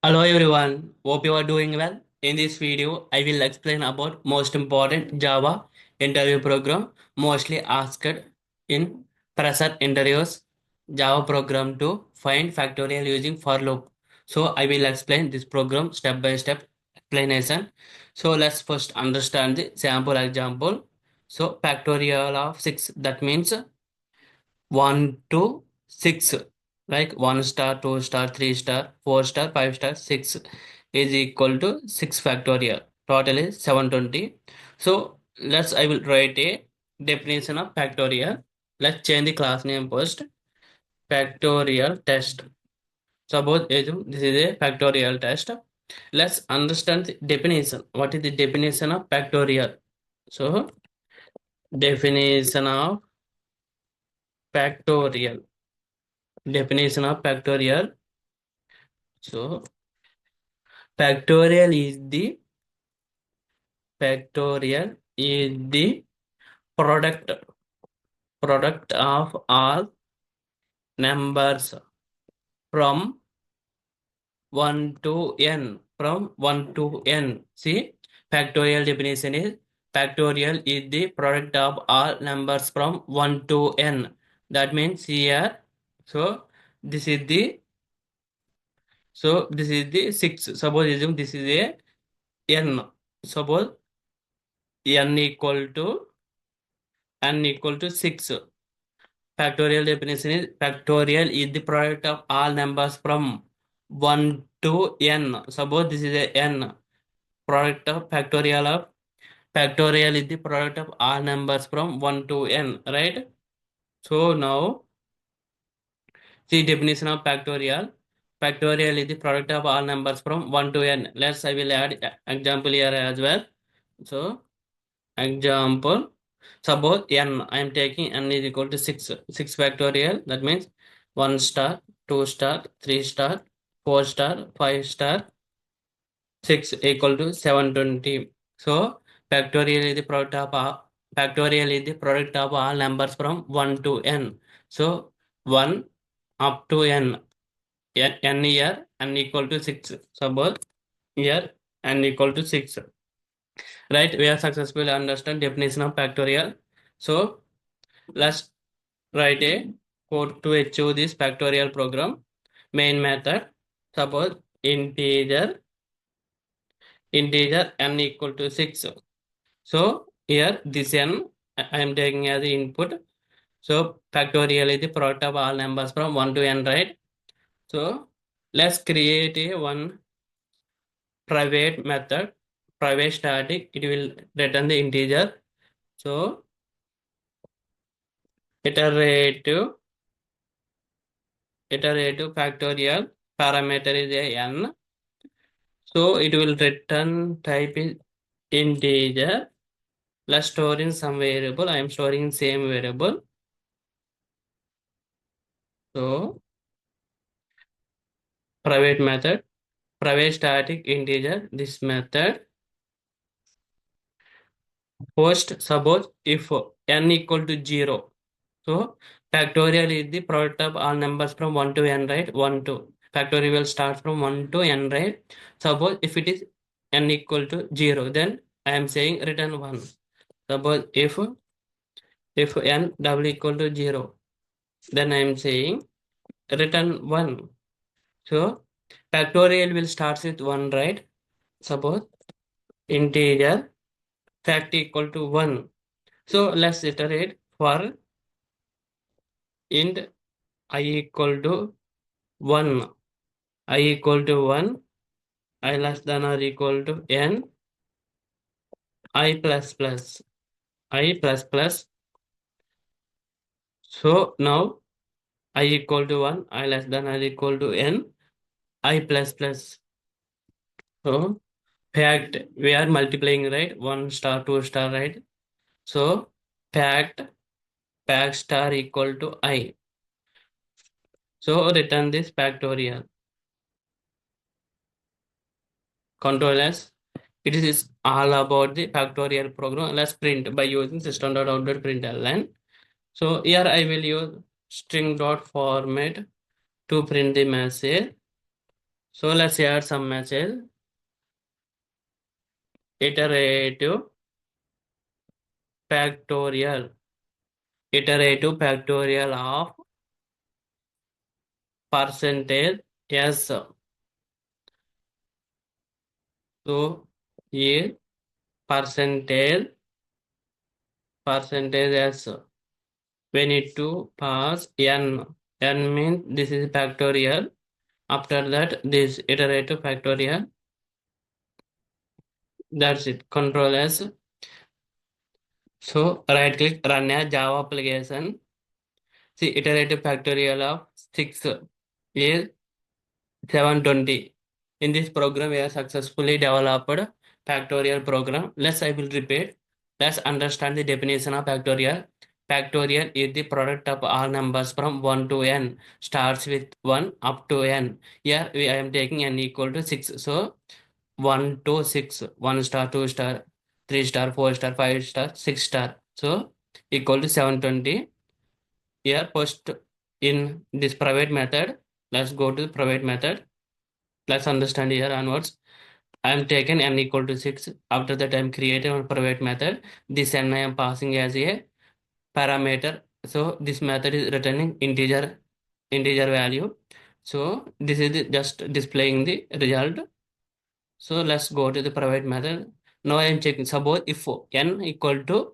Hello everyone, hope you are doing well. In this video, I will explain about most important Java interview program mostly asked in pressure interviews Java program to find factorial using for loop. So I will explain this program step by step explanation. So let's first understand the sample example. So factorial of 6, that means 1 to 6, like 1 star, 2 star, 3 star, 4 star, 5 star, 6 is equal to 6 factorial. Total is 720. So I will write a definition of factorial. Let's change the class name first. Factorial test. Suppose this is a factorial test. Let's understand the definition. What is the definition of factorial? So definition of factorial. Definition of factorial. So factorial is the product product of all numbers from 1 to n. From 1 to n. See, factorial definition is factorial is the product of all numbers from 1 to n. That means here, so this is the this is the 6. Suppose assume this is a n. Suppose n equal to 6. Factorial definition is factorial is the product of all numbers from 1 to n. Suppose this is a n. Product of factorial is the product of all numbers from 1 to n, right? So now see definition of factorial. Factorial is the product of all numbers from 1 to n. I will add example here as well. So example, suppose n, I am taking n is equal to 6. 6 factorial, that means 1 star, 2 star, 3 star, 4 star, 5 star, 6 equal to 720. So factorial is the product of all numbers from 1 to n. So 1 up to n. N here, n equal to 6. Suppose here n equal to 6. Right, we have successfully understand definition of factorial. So let's write a code to achieve this factorial program. Main method, suppose integer n equal to 6. So here this n I am taking as the input. So factorial is the product of all numbers from 1 to n, right? So let's create a one private method, private static. It will return the integer. So iterative factorial parameter is a n. So it will return type is integer. Let's store in some variable. I am storing same variable. So private method, private static integer, this method. Post, suppose if n equal to 0. So factorial is the product of all numbers from 1 to n, right? 1 to factorial will start from 1 to n, right? Suppose if it is n equal to 0, then I am saying return 1. Suppose if n double equal to 0, then I am saying return 1. So factorial will start with 1, right? Suppose integer fact equal to 1. So let's iterate for int I equal to 1. I equal to 1. I less than or equal to n. I plus plus. I plus plus. So now I equal to 1. I less than or equal to n. I plus plus. So fact we are multiplying, right? 1 star, 2 star, right? So fact star equal to I. So return this factorial. Control S. It is all about the factorial program. Let's print by using system.out.println. So here I will use string.format to print the message. So let's add some message. Iterative factorial. Iterative factorial of percentage s. So here percentage s. We need to pass n. N means this is factorial. After that, this iterative factorial. That's it. Control S. So right click, run a Java application. See iterative factorial of 6 is 720. In this program, we have successfully developed factorial program. I will repeat. Let's understand the definition of factorial. Factorial is the product of all numbers from 1 to n. Starts with 1 up to n. Here I am taking n equal to 6. So 1 to 6. 1 star, 2 star, 3 star, 4 star, 5 star, 6 star. So equal to 720. Here post in this private method. Let's go to the private method. Let's understand here onwards. I am taken n equal to 6. After that, I am creating a private method. This n I am passing as a parameter. So this method is returning integer value. So this is just displaying the result. So let's go to the private method. Now I am checking. Suppose if n equal to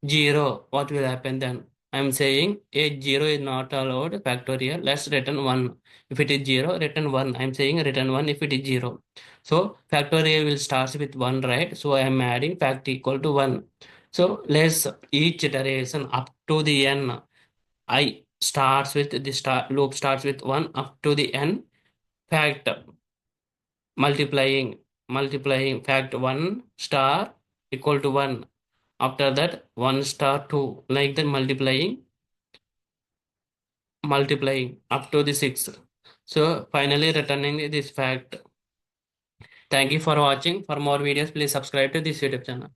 0, what will happen then? I'm saying a 0 is not allowed factorial. Let's return 1. If it is 0, return 1. I'm saying return 1 if it is 0. So factorial will start with 1, right? So I'm adding fact equal to 1. So let's each iteration up to the n. I starts with the start loop starts with 1 up to the n fact multiplying fact 1 star equal to 1. After that, 1 star 2, like that multiplying up to the 6. So finally returning this fact. Thank you for watching. For more videos, please subscribe to this YouTube channel.